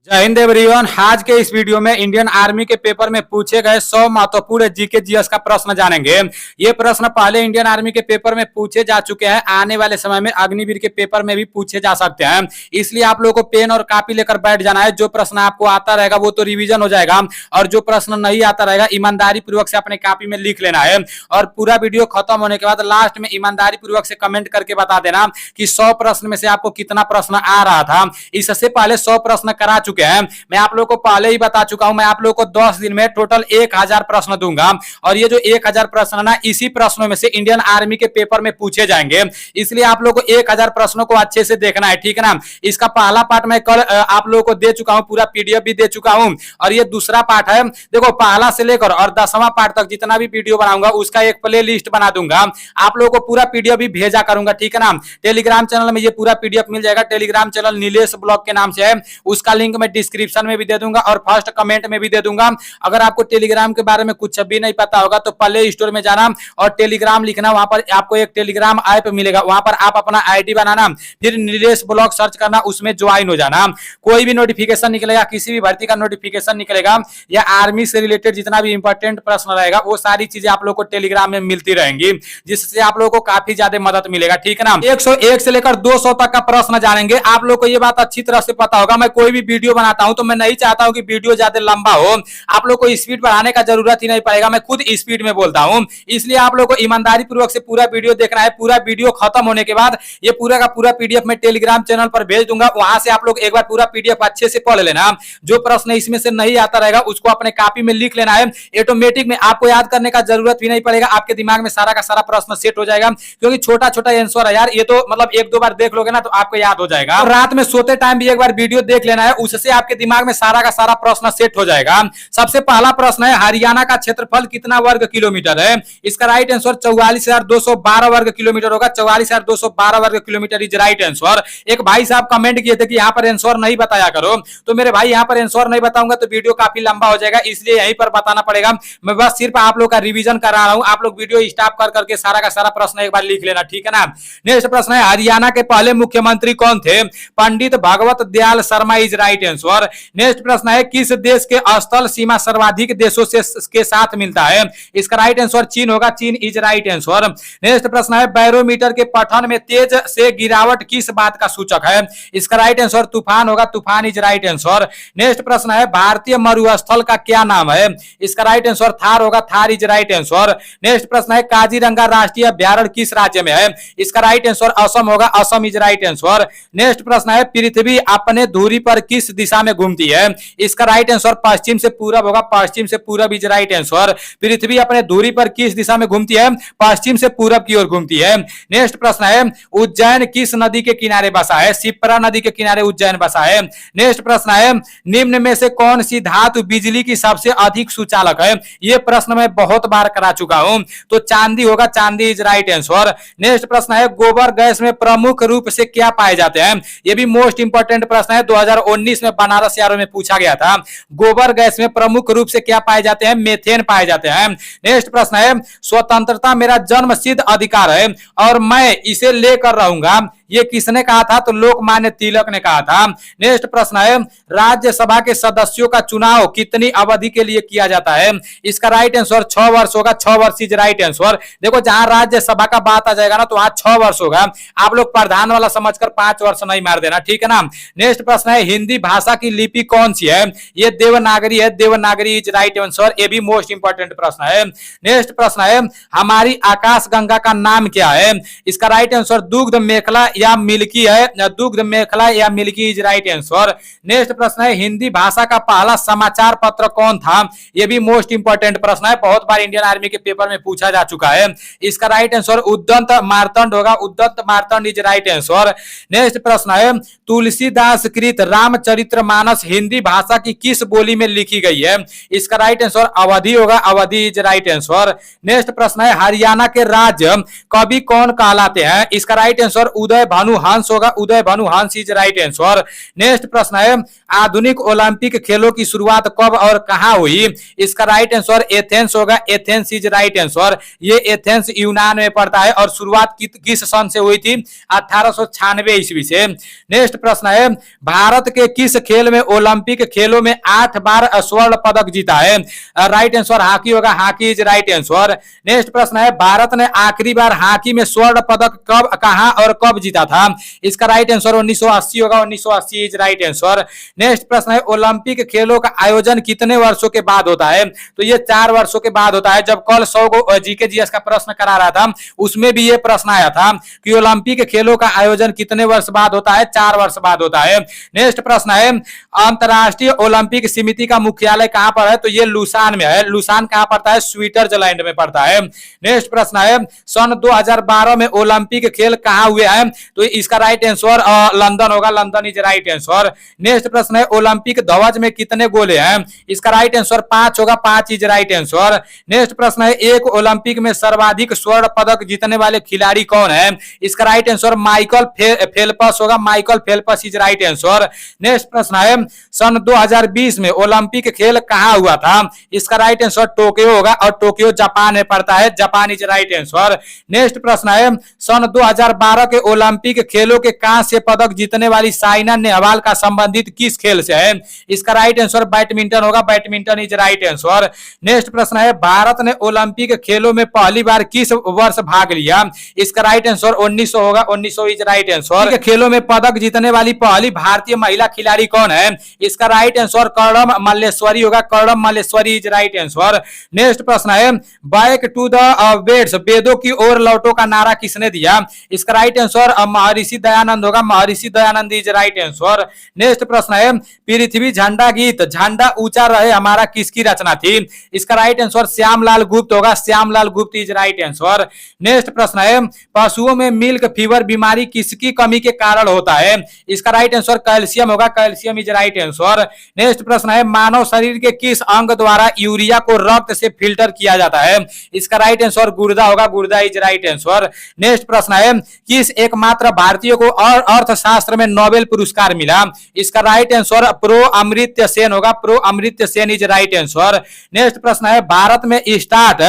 जय हिंद एवरीवन। आज के इस वीडियो में इंडियन आर्मी के पेपर में पूछे गए 100 महत्वपूर्ण जीके जीएस का प्रश्न जानेंगे। ये प्रश्न पहले इंडियन आर्मी के पेपर में पूछे जा चुके हैं, आने वाले समय में अग्निवीर के पेपर में भी पूछे जा सकते हैं। इसलिए आप लोगों को पेन और कॉपी लेकर बैठ जाना है। जो प्रश्न आपको आता रहेगा वो तो रिवीजन हो जाएगा, और जो प्रश्न नहीं आता रहेगा ईमानदारी पूर्वक से अपने कॉपी में लिख लेना है। और पूरा वीडियो खत्म होने के बाद लास्ट में ईमानदारी पूर्वक से कमेंट करके बता देना कि 100 प्रश्न में से आपको कितना प्रश्न आ रहा था। इससे पहले 100 प्रश्न करा चुके हैं, मैं आप लोगों को पहले ही बता चुका हूं। मैं आप लोगों को 10 दिन में टोटल 1000 प्रश्न दूंगा, और ये जो 1000 प्रश्न ना, इसी प्रश्नों में से इंडियन आर्मी के पेपर में पूछे जाएंगे। इसलिए आप लोगों को 1000 प्रश्नों को अच्छे से देखना है, ठीक है ना। इसका पहला पार्ट मैं कल आप लोगों को दे चुका हूं, पूरा पीडीएफ भी दे चुका हूं, और ये दूसरा पार्ट है। देखो, पहला से लेकर और 10वां पार्ट तक जितना भी वीडियो बनाऊंगा उसका एक प्ले लिस्ट बना दूंगा। आप लोगों को पूरा पीडीएफ भी भेजा करूंगा, ठीक है ना। टेलीग्राम चैनल में ये पूरा पीडीएफ मिल जाएगा। टेलीग्राम चैनल नीलेश ब्लॉग के नाम से है, उसका लिंक मैं डिस्क्रिप्शन में भी दे दूंगा और फर्स्ट कमेंट में भी दे दूंगा। अगर आपको टेलीग्राम के बारे में कुछ भी नहीं पता होगा तो प्ले स्टोर में जाना और टेलीग्राम लिखना, वहां पर आपको एक टेलीग्राम ऐप मिलेगा, वहां पर आप अपना आईडी बनाना, फिर नीलेश ब्लॉग सर्च करना, उसमें ज्वाइन हो जाना। कोई भी नोटिफिकेशन निकलेगा, किसी भी भर्ती का नोटिफिकेशन निकलेगा या आर्मी से रिलेटेड जितना भी इंपॉर्टेंट प्रश्न रहेगा, वो सारी चीजें आप लोग को टेलीग्राम में मिलती रहेंगी, जिससे आप लोगों को काफी ज्यादा मदद मिलेगा, ठीक है ना। 101 से लेकर 200 तक का प्रश्न जानेंगे। आप लोग को ये बात अच्छी तरह से पता होगा, मैं कोई भी वीडियो बनाता हूं तो मैं नहीं चाहता हूं कि वीडियो ज्यादा लंबा हो। आप लोग को स्पीड बढ़ाने का जरूरत ही नहीं पड़ेगा, मैं खुद स्पीड में बोलता हूं। इसलिए आप लोग को ईमानदारी पूर्वक से पूरा वीडियो देखना है। पूरा वीडियो खत्म होने के बाद ये पूरा का पूरा पीडीएफ मैं टेलीग्राम चैनल पर भेज दूंगा, वहां से आप लोग एक बार पूरा पीडीएफ अच्छे से पढ़ लेना। जो प्रश्न इसमें से नहीं आता रहेगा उसको अपने कॉपी में लिख लेना है। ऑटोमेटिक में आपको याद करने का जरूरत भी नहीं पड़ेगा, आपके दिमाग में सारा का सारा प्रश्न सेट हो जाएगा, क्योंकि छोटा छोटा आंसर है यार। ये तो मतलब 1-2 बार देख लोगे ना तो आपको याद हो जाएगा। रात में सोते टाइम भी एक बार वीडियो देख लेना है, उससे आपके दिमाग में सारा का सारा प्रश्न सेट हो जाएगा। सबसे पहला प्रश्न है, हरियाणा का क्षेत्रफल कितना वर्ग किलोमीटर है? इसका राइट आंसर 44,212 वर्ग किलोमीटर होगा। 44,212 वर्ग किलोमीटर इज राइट आंसर। एक भाई साहब कमेंट किए थे कि यहाँ पर आंसर नहीं बताया करो, तो मेरे भाई यहाँ पर आंसर नहीं बताऊंगा तो वीडियो काफी लंबा हो जाएगा, इसलिए यहीं पर बताना पड़ेगा। मैं बस सिर्फ आप लोग का रिवीजन करा रहा हूं। आप लोग वीडियो स्टॉप कर करके सारा का सारा प्रश्न एक बार लिख लेना, ठीक है ना। नेक्स्ट प्रश्न है, हरियाणा के पहले मुख्यमंत्री कौन थे? Pandit Bhagwat Dayal Sharma is right answer. Next प्रश्न है, किस देश के स्थल सीमा सर्वाधिक देशों से के साथ मिलता है? इसका राइट आंसर चीन होगा। चीन इज राइट आंसर। नेक्स्ट प्रश्न है, बैरोमीटर के पठन में तेज से गिरावट किस बात का सूचक है? इसका राइट आंसर तूफान होगा। तूफान इज राइट आंसर। नेक्स्ट प्रश्न है, भारतीय मरुस्थल का क्या नाम है? इसका राइट आंसर थार होगा। Thar is right answer. Next प्रश्न है, काजीरंगा राष्ट्रीय अभ्यारण्य किस राज्य में है? इसका राइट आंसर असम होगा। Assam is right answer. Next प्रश्न है, पृथ्वी अपने धुरी पर किस दिशा में घूमती है? इसका राइट आंसर पश्चिम से पूरब होगा। पश्चिम से पूरब इज राइट आंसर। पृथ्वी अपने धुरी पर किस दिशा में घूमती है? पश्चिम से पूरब की ओर घूमती है। नेक्स्ट प्रश्न है, उज्जैन किस नदी के किनारे बसा है? शिप्रा नदी के किनारे उज्जैन बसा है। नेक्स्ट प्रश्न है, निम्न में से कौन सी धातु बिजली की सबसे अधिक सुचालक है? यह प्रश्न मैं बहुत बार करा चुका हूं, तो चांदी होगा। चांदी इज राइट आंसर। नेक्स्ट प्रश्न है, गोबर गैस में प्रमुख रूप से क्या पाए जाते हैं? यह भी मोस्ट इंपोर्टेंट प्रश्न है, 2019 में बनारस यारों में पूछा गया था। गोबर गैस में प्रमुख रूप से क्या पाए जाते हैं? मेथेन पाए जाते हैं। नेक्स्ट प्रश्न है, स्वतंत्रता मेरा जन्मसिद्ध अधिकार है और मैं इसे लेकर रहूंगा, ये किसने कहा था? तो लोकमान्य तिलक ने कहा था। नेक्स्ट प्रश्न है, राज्यसभा के सदस्यों का चुनाव कितनी अवधि के लिए किया जाता है? इसका राइट आंसर 6 वर्ष होगा। 6 वर्ष इज राइट आंसर। देखो, जहां राज्यसभा का बात आ जाएगा ना तो वहां 6 वर्ष होगा। आप लोग प्रधान वाला समझकर 5 वर्ष नहीं मार देना, ठीक है ना। नेक्स्ट प्रश्न है, हिंदी भाषा की लिपि कौन सी है? ये देवनागरी है। Devanagari is right answer. ये भी मोस्ट इंपोर्टेंट प्रश्न है। नेक्स्ट प्रश्न है, हमारी आकाश गंगा का नाम क्या है? इसका राइट आंसर दुग्ध मेखला या मिल्की है। दुग्ध मेखला या milky is right answer. Next प्रश्न है, हिंदी भाषा का पहला समाचार पत्र कौन था? यह भी मोस्ट इंपोर्टेंट प्रश्न है, बहुत बार इंडियन आर्मी के पेपर में पूछा जा चुका है। इसका राइट आंसर उद्दंत मार्तंड होगा। Udant Martand is right answer. Next प्रश्न है, तुलसीदास कृत रामचरितमानस हिंदी भाषा की किस बोली में लिखी गई है? इसका राइट आंसर अवधि होगा। अवधि इज राइट आंसर। नेक्स्ट प्रश्न है, हरियाणा के राज्य कवि कौन कहलाते हैं? इसका राइट आंसर उदय उदय भानु हंस होगा, उदय भानु हंस इज राइट आंसर। नेक्स्ट प्रश्न है आधुनिक ओलंपिक खेलों की शुरुआत कब और कहां हुई? इसका राइट आंसर एथेंस होगा, एथेंस इज राइट आंसर। ये एथेंस यूनान में पड़ता है और शुरुआत किस सन से हुई थी? 1896 ईस्वी से। नेक्स्ट प्रश्न है भारत के किस खेल में ओलंपिक खेलों में 8 बार स्वर्ण पदक जीता है? राइट आंसर हॉकी होगा, hockey is right answer. Next प्रश्न है भारत ने आखिरी बार हॉकी में स्वर्ण पदक कब, कहां और कब जीता था? इसका राइट आंसर 1980 होगा, 1980 इज राइट आंसर। नेक्स्ट प्रश्न है ओलंपिक खेलों का आयोजन कितने वर्षों के बाद होता है? तो ये 4 वर्षों के बाद होता है। जब कल 100 को जीके जीएस का प्रश्न करा रहा था उसमें भी ये प्रश्न आया था कि ओलंपिक खेलों का आयोजन कितने वर्ष बाद होता है? 4 वर्ष बाद होता है। नेक्स्ट प्रश्न है अंतरराष्ट्रीय ओलंपिक समिति का मुख्यालय कहां पर है? तो ये लुसान में है। लुसान कहां पड़ता है? स्विट्जरलैंड में पड़ता है। नेक्स्ट प्रश्न है सन 2012 में ओलंपिक खेल कहां हुए हैं? तो इसका राइट आंसर लंदन होगा, London is right answer. Next प्रश्न है ओलंपिक ध्वज में कितने गोले हैं? इसका राइट आंसर 5 होगा, 5 इज राइट आंसर। नेक्स्ट प्रश्न है एक ओलंपिक में सर्वाधिक स्वर्ण पदक जीतने वाले खिलाड़ी कौन है? इसका राइट आंसर माइकल फेल्प्स होगा, Michael Phelps is right answer. Next प्रश्न है सन 2020 में ओलंपिक खेल कहां हुआ था? इसका राइट आंसर टोक्यो होगा और टोक्यो जापान में पड़ता है, Japan is right answer. Next प्रश्न है सन 2012 के ओलंपिक खेलों के कांस्य पदक जीतने वाली साइना नेहवाल का संबंधित किस खेल से है? इसका राइट आंसर बैडमिंटन होगा, badminton is right answer. Next प्रश्न है भारत ने ओलंपिक खेलों में पहली बार किस वर्ष भाग लिया? इसका राइट आंसर 1900 होगा, 1900 इज राइट आंसर। खेलों में पदक जीतने वाली पहली भारतीय महिला खिलाड़ी कौन है? इसका राइट आंसर कर्णम मल्लेश्वरी होगा, Karnam Malleswari is right answer. Next प्रश्न है बैक टू द वेड्स, वेदों की ओर लौटो का नारा किसने दिया? इसका राइट आंसर महर्षि दयानंद होगा, Maharshi Dayanand is right answer. Next प्रश्न है पृथ्वी झंडा गीत झंडा ऊंचा रहे हमारा किसकी रचना थी? इसका राइट आंसर श्यामलाल गुप्त होगा, श्यामलाल गुप्त इज राइट आंसर। नेक्स्ट प्रश्न है पशुओं में मिल्क फीवर बीमारी किसकी कमी के कारण होता है? इसका राइट आंसर कैल्शियम होगा, calcium is right answer. Next प्रश्न है मानव शरीर के किस अंग द्वारा यूरिया को रक्त से फिल्टर किया जाता है? इसका राइट आंसर गुर्दा होगा, गुर्दा इज राइट आंसर। नेक्स्ट प्रश्न है किस एकमात्र भारतीय को और अर्थशास्त्र में नोबेल पुरस्कार मिला? इसका right answer prof Amartya Sen होगा, prof Amartya Sen is right answer. Next प्रश्न है भारत में स्टार्ट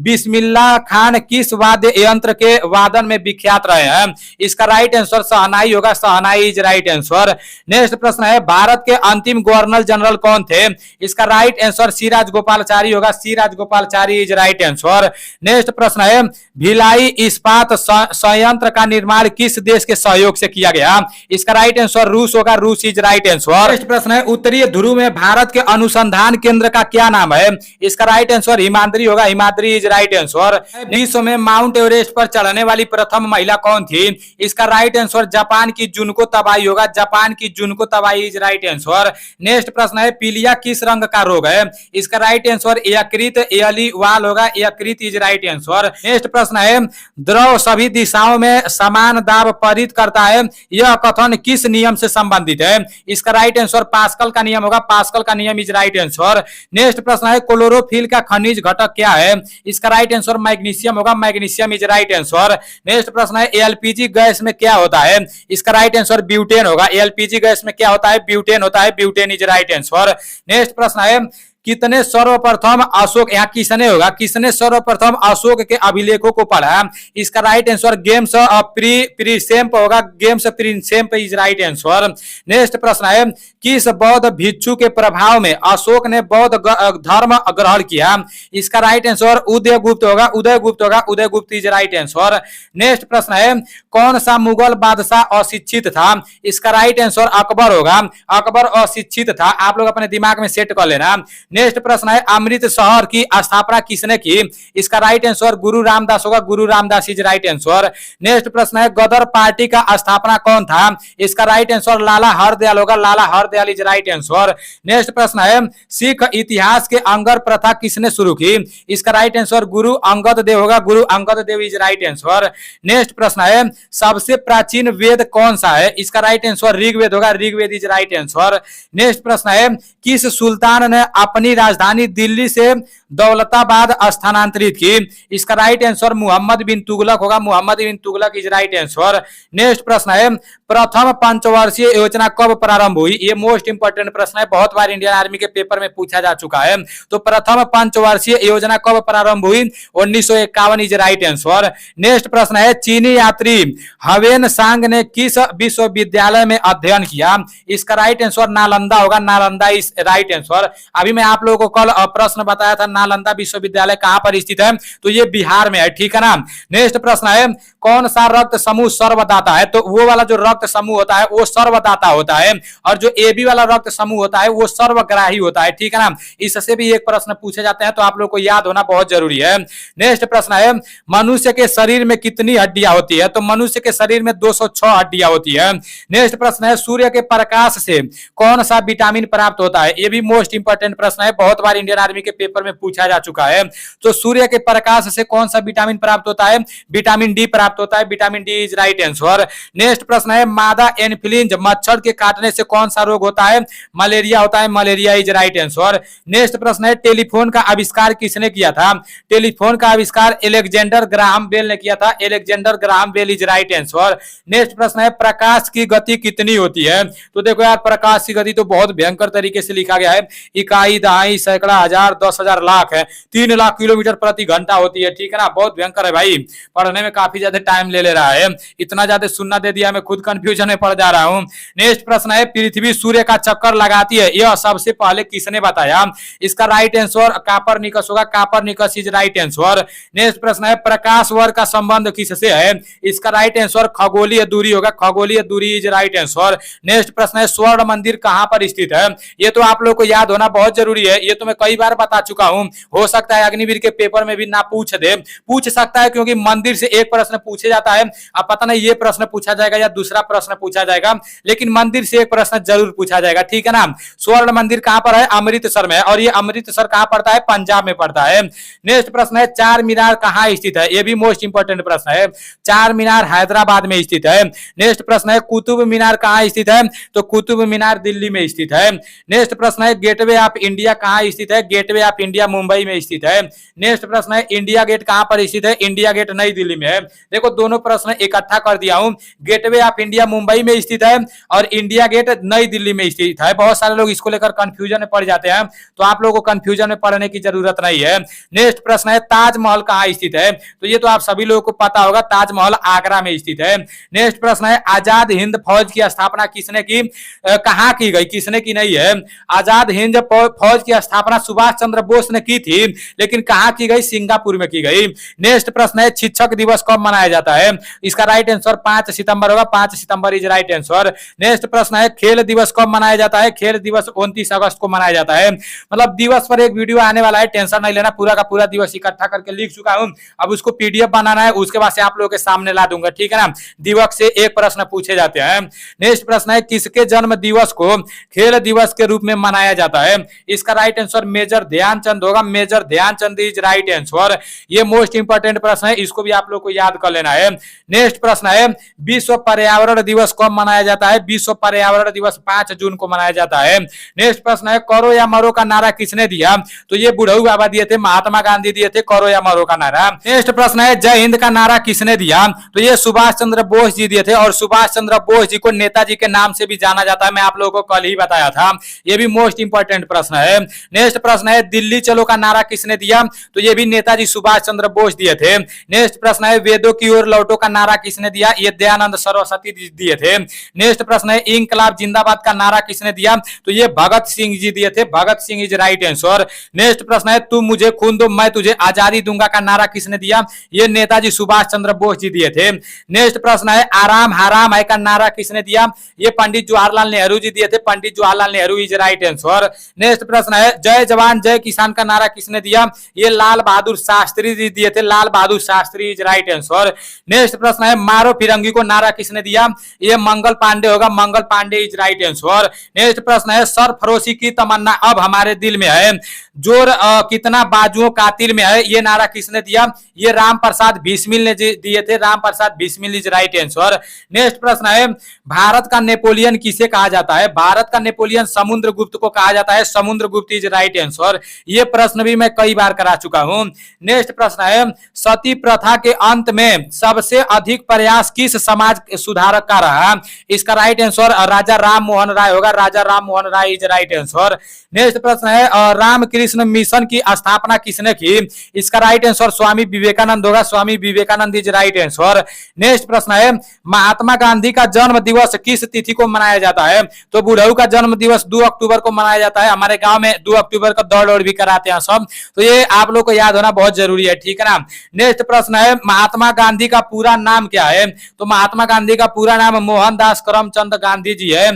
बिस्मिल्लाह खान किस वाद्य यंत्र के वादन में विख्यात रहे हैं? इसका राइट आंसर शहनाई होगा, शहनाई इज राइट आंसर। नेक्स्ट प्रश्न है भारत के अंतिम गवर्नर जनरल कौन थे? इसका राइट आंसर सी राजगोपालाचारी होगा, C Rajagopalachari is right answer. Next प्रश्न है भिलाई इस्पात संयंत्र का निर्माण किस देश के सहयोग से किया गया? इसका राइट आंसर रूस होगा, रूस इज राइट आंसर। नेक्स्ट प्रश्न है उत्तरीय ध्रुव में भारत के अनुसंधान केंद्र का क्या नाम है? इसका राइट आंसर हिमाद्री होगा, हिमाद्री इज राइट आंसर। विश्व में माउंट एवरेस्ट पर चढ़ने वाली प्रथम महिला कौन थी? इसका राइट आंसर जापान की जुनको तबाई होगा, जापान की जुनको तबाई इज राइट आंसर। नेक्स्ट प्रश्न है पीलिया किस रंग का रोग है? इसका राइट आंसर यकृत एली वाल होगा, यकृत इज राइट आंसर। नेक्स्ट प्रश्न है द्रव सभी दिशाओं में समान दाब प्रेरित करता है, यह कथन किस नियम से संबंधित है? इसका राइट आंसर पास्कल का नियम होगा, पास्कल का नियम इज राइट आंसर। नेक्स्ट प्रश्न है क्लोरोफिल का खनिज घटक क्या है? इसका राइट आंसर मैग्नीशियम होगा, magnesium is right answer. Next प्रश्न है एलपीजी गैस में क्या होता है? इसका राइट आंसर ब्यूटेन होगा, एलपीजी गैस में क्या होता है? ब्यूटेन होता है, butane is right answer. Next प्रश्न है कितने सर्वप्रथम अशोक, यहाँ किसने होगा, किसने सर्वप्रथम अशोक के अभिलेखों को पढ़ा? इसका राइट आंसर गेम्स प्रिंसेप होगा, games Prinsep is right answer. Next प्रश्न है किस बौद्ध भिक्षु के प्रभाव में अशोक ने बौद्ध धर्म ग्रहण किया? इसका राइट आंसर उदयगुप्त होगा, उदयगुप्त होगा, उदयगुप्त इज राइट आंसर। नेक्स्ट प्रश्न है कौन सा मुगल बादशाह अशिक्षित था? इसका राइट आंसर अकबर होगा, अकबर अशिक्षित था। आप लोग अपने दिमाग में सेट कर लेना। नेक्स्ट प्रश्न है अमृत शहर की स्थापना किसने की? इसका राइट आंसर गुरु रामदास होगा, गुरु Ramdas is right answer. Next प्रश्न है गदर पार्टी का स्थापना कौन था? इसका राइट आंसर लाला हरदयाल होगा, Lala Hardayal is right answer. Next प्रश्न है सिख इतिहास के अंगर प्रथा किसने शुरू की? इसका राइट आंसर गुरु अंगद देव होगा, Guru Angad Dev is right answer. Next प्रश्न है सबसे प्राचीन वेद कौन सा है? इसका राइट आंसर ऋग्वेद होगा, Rigveda is right answer. Next प्रश्न है किस सुल्तान ने अपनी राजधानी दिल्ली से दौलताबाद स्थानांतरित की? इसका राइट आंसर मोहम्मद बिन तुगलक होगा। Mohammad bin Tughlaq is right answer. Next प्रश्न है, प्रथम पंचवर्षीय योजना कब प्रारंभ हुई? ये मोस्ट इंपोर्टेंट प्रश्न है, बहुत बार इंडियन आर्मी के पेपर में पूछा जा चुका है। तो प्रथम पंचवर्षीय योजना कब प्रारंभ हुई? 1951 इज राइट आंसर। नेक्स्ट प्रश्न है, चीनी यात्री हवेन सांग ने किस विश्वविद्यालय में अध्ययन किया? इसका राइट आंसर नालंदा होगा। Nalanda is right answer. अभी मैं आप लोगों को कल प्रश्न बताया था, नालंदा विश्वविद्यालय कहां पर स्थित है? तो ये बिहार में है, ठीक है ना। नेक्स्ट प्रश्न है, कौन सा रक्त समूह सर्वदाता है? तो वो वाला जो रक्त समूह होता है वो सर्वदाता होता है, और जो AB वाला रक्त समूह होता है वो सर्वग्राही होता है, ठीक है ना। इससे भी एक प्रश्न पूछे जाते हैं, तो आप लोग को याद होना बहुत जरूरी है। नेक्स्ट प्रश्न है, मनुष्य के शरीर में कितनी हड्डियां होती है? तो मनुष्य के शरीर में 206 हड्डियां होती है। नेक्स्ट प्रश्न है, सूर्य के प्रकाश से कौन सा विटामिन प्राप्त होता है? ये भी मोस्ट इंपोर्टेंट प्रश्न है, बहुत बार इंडियन आर्मी के पेपर में पूछा जा चुका है। तो सूर्य के प्रकाश से कौन सा विटामिन प्राप्त होता है? विटामिन डी प्राप्त होता है। Vitamin D is right answer. Next प्रश्न है, मादा एनफ्लूएंजा मच्छर के काटने से कौन सा रोग होता है? मलेरिया होता है। Malaria is right answer. Next प्रश्न है, टेलीफोन का आविष्कार किसने किया था? टेलीफोन का आविष्कार अलेक्जेंडर ग्राहम बेल ने किया था। Alexander Graham Bell is right answer. Next प्रश्न है, प्रकाश की गति कितनी होती है? तो देखो यार, प्रकाश की गति तो बहुत भयंकर तरीके से लिखा गया है, इकाई, दहाई, सैकड़ा, हजार, 10,000, लाख है। 3 लाख किलोमीटर प्रति घंटा होती है, ठीक है ना। बहुत भयंकर है भाई, पढ़ने में काफी ज्यादा टाइम ले रहा है। इतना ज्यादा सुनना दे दिया, मैं खुद कंफ्यूजन में पड़ जा रहा हूं। नेक्स्ट प्रश्न है, पृथ्वी सूर्य का चक्कर लगाती है, यह सबसे पहले किसने बताया? इसका राइट आंसर कापरनिकस होगा। Copernicus is right answer. Next प्रश्न है, प्रकाश वर्ग का संबंध किससे है? इसका राइट आंसर खगोलीय दूरी होगा। खगोलीय दूरी इज राइट आंसर। नेक्स्ट प्रश्न है, स्वर्ण मंदिर कहां पर स्थित है? ये तो आप लोग को याद होना बहुत जरूरी है, ये तो मैं कई बार बता चुका हूं। हो सकता है अग्निवीर के पेपर में भी ना पूछ दे, पूछ सकता है, क्योंकि मंदिर से एक प्रश्न पूछे जाता है। अब पता नहीं ये प्रश्न पूछा जाएगा या दूसरा प्रश्न पूछा जाएगा, लेकिन मंदिर से एक प्रश्न जरूर पूछा जाएगा, ठीक है ना। स्वर्ण मंदिर कहां पर है? अमृतसर में है, और ये अमृतसर कहां पड़ता है? पंजाब में पड़ता है। नेक्स्ट प्रश्न है, चार मीनार कहां स्थित है? ये भी मोस्ट इंपोर्टेंट प्रश्न है। चार मीनार हैदराबाद में स्थित है। नेक्स्ट प्रश्न है, कुतुब मीनार कहां स्थित है? तो कुतुब मीनार दिल्ली में स्थित है। नेक्स्ट प्रश्न है, गेटवे ऑफ इंडिया कहां स्थित है? गेटवे ऑफ इंडिया मुंबई में स्थित है। नेक्स्ट प्रश्न है, इंडिया गेट कहां पर स्थित है? इंडिया गेट नई दिल्ली में है। देखो दोनों प्रश्न इकट्ठा कर दिया हूं, गेटवे ऑफ इंडिया मुंबई में स्थित है और इंडिया गेट नई दिल्ली में स्थित है। बहुत सारे लोग इसको लेकर कंफ्यूजन में पड़ जाते हैं, तो आप लोगों को कंफ्यूजन में पड़ने की जरूरत नहीं है। नेक्स्ट प्रश्न है, ताजमहल कहां स्थित है? तो ये तो आप सभी लोगों को पता होगा, ताजमहल आगरा में स्थित है। नेक्स्ट प्रश्न है, आजाद हिंद फौज की स्थापना किसने की? कहां की गई, किसने की नहीं है। आजाद हिंद फौज की स्थापना सुभाष चंद्र बोस ने की थी, लेकिन कहां की गई? सिंगापुर में की गई। नेक्स्ट प्रश्न है, शिक्षक दिवस कब मनाया जाता है? इसका राइट आंसर 5 सितंबर होगा। 5 सितंबर इज राइट आंसर। नेक्स्ट प्रश्न है, खेल दिवस कब मनाया जाता है? खेल दिवस 29 अगस्त को मनाया जाता है। मतलब दिवस पर एक वीडियो आने वाला है, टेंशन नहीं लेना, पूरा का पूरा दिवस इकट्ठा करके लिख चुका हूं। अब उसको PDF बनाना है, उसके बाद से आप लोगों के सामने ला दूंगा, ठीक है ना। दिवस से एक प्रश्न पूछे जाते हैं। नेक्स्ट प्रश्न है, किसके जन्म दिवस को खेल दिवस के रूप में मनाया जाता है? इसका राइट आंसर मेजर ध्यानचंद होगा। Major Dhyanchand is right answer. ये मोस्ट इंपोर्टेंट प्रश्न है, इसको भी आप लोग को याद कर लेना है। नेक्स्ट प्रश्न है, विश्व पर्यावरण दिवस कब मनाया जाता है? विश्व पर्यावरण दिवस 5 जून को मनाया जाता है। नेक्स्ट प्रश्न है, करो या मरो का नारा किसने दिया? तो ये बुढ़ऊ बाबा दिए थे, महात्मा गांधी दिए थे करो या मरो का नारा। नेक्स्ट प्रश्न है, जय हिंद का नारा किसने दिया? तो ये सुभाष चंद्र बोस जी दिए थे, और सुभाष चंद्र बोस जी को नेताजी के नाम से भी जाना जाता है, मैं आप लोगों को कल ही बताया था। ये भी मोस्ट इंपोर्टेंट प्रश्न है। नेक्स्ट प्रश्न है, दिल्ली चलो का नारा किसने दिया? तो ये भी नेताजी सुभाष चंद्र बोस दिए थे। नेक्स्ट प्रश्न है, वेदों की ओर लौटो का नारा किसने दिया? ये दयानंद सरस्वती दिए थे। नेक्स्ट प्रश्न है, इंकलाब जिंदाबाद का नारा किसने दिया? तो ये भगत सिंह जी दिए थे। Bhagat Singh is right answer. Next प्रश्न है, तुम मुझे खून दो मैं तुझे आजादी दूंगा का नारा किसने दिया? ये नेताजी सुभाष चंद्र बोस जी दिए थे। नेक्स्ट प्रश्न है, आराम हराम है का नारा किसने दिया? ये पंडित जवाहरलाल नेहरू जी दिए थे। Pandit Jawaharlal Nehru is right answer. Next प्रश्न है, जय जवान जय किसान का नारा किसने दिया? ये लाल बहादुर शास्त्री जी दिए थे। Lal Bahadur Shastri is right answer. Next प्रश्न है, मारो फिरंगी को नारा किसने दिया? ये मंगल पांडे होगा। Mangal Pandey is right answer. Next प्रश्न है, सरफरोशी की तमन्ना अब हमारे दिल में है, जोर कितना बाजुओं कातिल में है, ये नारा किसने दिया? ये राम प्रसाद बिस्मिल ने दिए थे। Ram Prasad Bismil is right answer. Next प्रश्न है, भारत का नेपोलियन किसे कहा जाता है? भारत का नेपोलियन समुद्रगुप्त को कहा जाता है। Samudragupta is right answer. ये प्रश्न भी मैं कई बार करा चुका हूं। नेक्स्ट प्रश्न है, सती प्रथा के अंत में सबसे अधिक प्रयास किस समाज सुधारक का रहा? इसका राइट आंसर राजा राम मोहन राय होगा। राजा Ram Mohan Roy is right answer. Next प्रश्न है, रामकृष्ण मिशन की स्थापना किसने की? इसका राइट आंसर स्वामी विवेकानंद होगा। Swami Vivekananda is right answer. Next प्रश्न है, महात्मा गांधी का जन्म दिवस किस तिथि को मनाया जाता है? तो बुढ़ऊ का जन्म दिवस 2 अक्टूबर को मनाया जाता है। हमारे गांव में 2 अक्टूबर का दौड़ भी कराते हैं सब, तो ये आप लोग को याद होना बहुत जरूरी है, ठीक है ना। नेक्स्ट प्रश्न है, महात्मा गांधी का पूरा नाम क्या है? तो महात्मा गांधी का पूरा नाम मोहनदास करमचंद गांधी जी है।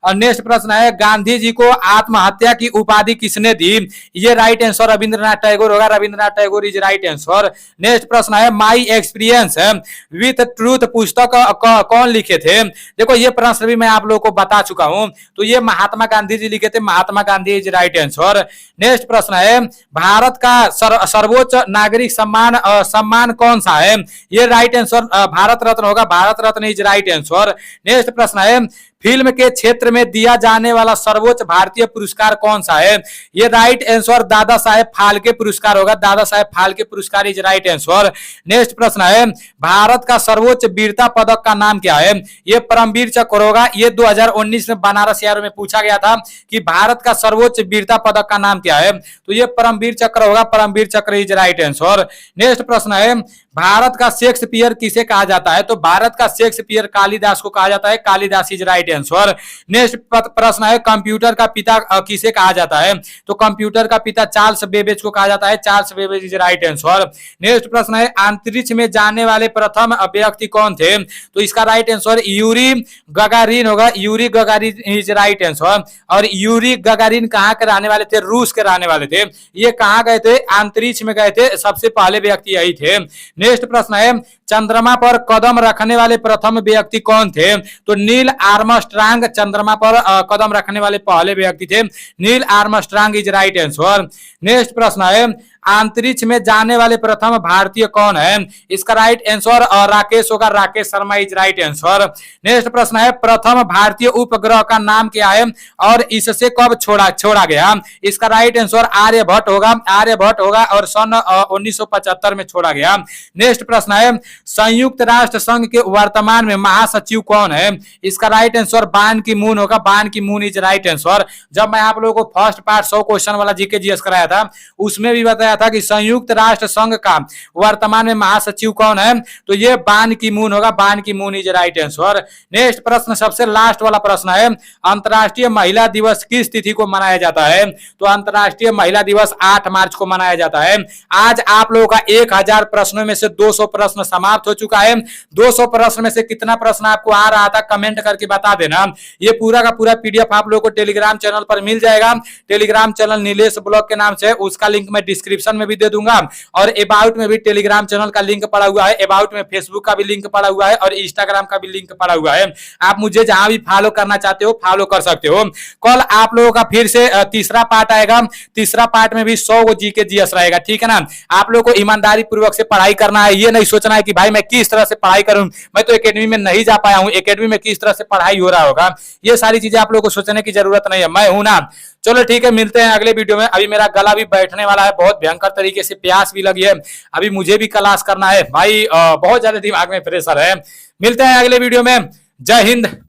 और नेक्स्ट प्रश्न है, गांधी जी को आत्महत्या की उपाधि किसने दी? ये राइट आंसर रविंद्रनाथ टैगोर होगा। Rabindranath Tagore is right answer. Next प्रश्न है, माई एक्सपीरियंस विथ ट्रूथ पुस्तक कौन लिखे थे? देखो ये प्रश्न भी मैं आप लोगों को बता चुका हूं, तो ये महात्मा गांधी जी लिखे थे। Mahatma Gandhi is right answer. Next प्रश्न है, भारत का सर्वोच्च नागरिक सम्मान कौन सा है? ये राइट आंसर भारत रत्न होगा। Bharat Ratna is right answer. Next प्रश्न है, फिल्म के क्षेत्र में दिया जाने वाला सर्वोच्च भारतीय पुरस्कार कौन सा है? ये राइट आंसर दादा साहेब फाल्के पुरस्कार होगा। दादा साहेब फाल्के पुरस्कार इज राइट आंसर। नेक्स्ट प्रश्न है, भारत का सर्वोच्च वीरता पदक का नाम क्या है? ये परमवीर चक्र होगा। ये 2019 में बनारस एयरो में पूछा गया था कि भारत का सर्वोच्च वीरता पदक का नाम क्या है, तो ये परमवीर चक्र होगा। परमवीर चक्र इज राइट आंसर। नेक्स्ट प्रश्न है, भारत का शेक्सपियर किसे कहा जाता है? तो भारत का शेक्सपियर कालिदास को कहा जाता है। Kalidas is right answer. Next प्रश्न है, कंप्यूटर का पिता किसे कहा जाता है? तो कंप्यूटर का पिता चार्ल्स बेबेज को कहा जाता है। Charles Babbage is right answer. Next प्रश्न है, अंतरिक्ष में जाने वाले प्रथम व्यक्ति कौन थे? तो इसका राइट आंसर यूरी गगारिन होगा। Yuri Gagarin is right answer. और यूरी गगारिन कहाँ के रहने वाले थे? रूस के रहने वाले थे। ये कहाँ गए थे? अंतरिक्ष में गए थे। सबसे पहले व्यक्ति यही थे। नेक्स्ट प्रश्न है, चंद्रमा पर कदम रखने वाले प्रथम व्यक्ति कौन थे? तो नील आर्मस्ट्रांग चंद्रमा पर कदम रखने वाले पहले व्यक्ति थे। Neil Armstrong is right answer. Next प्रश्न है, अंतरिक्ष में जाने वाले प्रथम भारतीय कौन है? इसका राइट आंसर राकेश होगा। Rakesh Sharma is right answer. Next प्रश्न है, प्रथम भारतीय उपग्रह का नाम क्या है और इससे कब छोड़ा गया? इसका राइट आंसर आर्यभट्ट होगा। आर्यभट्ट होगा और सन 1975 में छोड़ा गया। नेक्स्ट प्रश्न है, संयुक्त राष्ट्र संघ के वर्तमान में महासचिव कौन है? इसका राइट आंसर बान की मून होगा। बान की मून इज राइट आंसर। जब मैं आप लोगों को फर्स्ट पार्ट 100 क्वेश्चन वाला जीके जीएस कराया था, उसमें भी बताया था कि संयुक्त राष्ट्र संघ का वर्तमान में महासचिव कौन है? तो ये बान की मून होगा। बान की moon is right answer. Next प्रश्न सबसे लास्ट वाला प्रश्न है, अंतरराष्ट्रीय महिला दिवस किस तिथि को मनाया जाता है? तो अंतरराष्ट्रीय महिला दिवस 8 मार्च को मनाया जाता है। आज आप लोगों का 1000 प्रश्नों में से 200 प्रश्न समाप्त हो चुका है। 200 प्रश्न में से कितना प्रश्न आपको आ रहा था कमेंट करके बता देना। ये पूरा का पूरा पीडीएफ आप लोगों को टेलीग्राम चैनल पर मिल जाएगा। टेलीग्राम चैनल नीलेश ब्लॉग के नाम से, उसका लिंक मैं डिस्क्रिप्शन में भी दे दूंगा और अबाउट में भी टेलीग्राम चैनल का लिंक पड़ा हुआ है। अबाउट में फेसबुक का भी लिंक पड़ा हुआ है और इंस्टाग्राम का भी लिंक पड़ा हुआ है। आप मुझे जहां भी फॉलो करना चाहते हो फॉलो कर सकते हो। कल आप लोगों का फिर से तीसरा पार्ट आएगा। तीसरा पार्ट में भी 100 जीके जीएस रहेगा, ठीक है ना। आप लोगों को ईमानदारी पूर्वक से पढ़ाई करना है। ये नहीं सोचना है कि भाई मैं किस तरह से पढ़ाई करूं, मैं तो एकेडमी में नहीं जा पाया हूं, एकेडमी में किस तरह से पढ़ाई हो रहा होगा। ये सारी चीजें आप लोगों को सोचने की जरूरत नहीं है, मैं हूं ना। चलो ठीक है, मिलते हैं अगले वीडियो में। अभी मेरा गला भी बैठने वाला है, बहुत भयंकर तरीके से प्यास भी लगी है। अभी मुझे भी क्लास करना है भाई, बहुत ज्यादा दिमाग में प्रेशर है। मिलते हैं अगले वीडियो में। जय हिंद।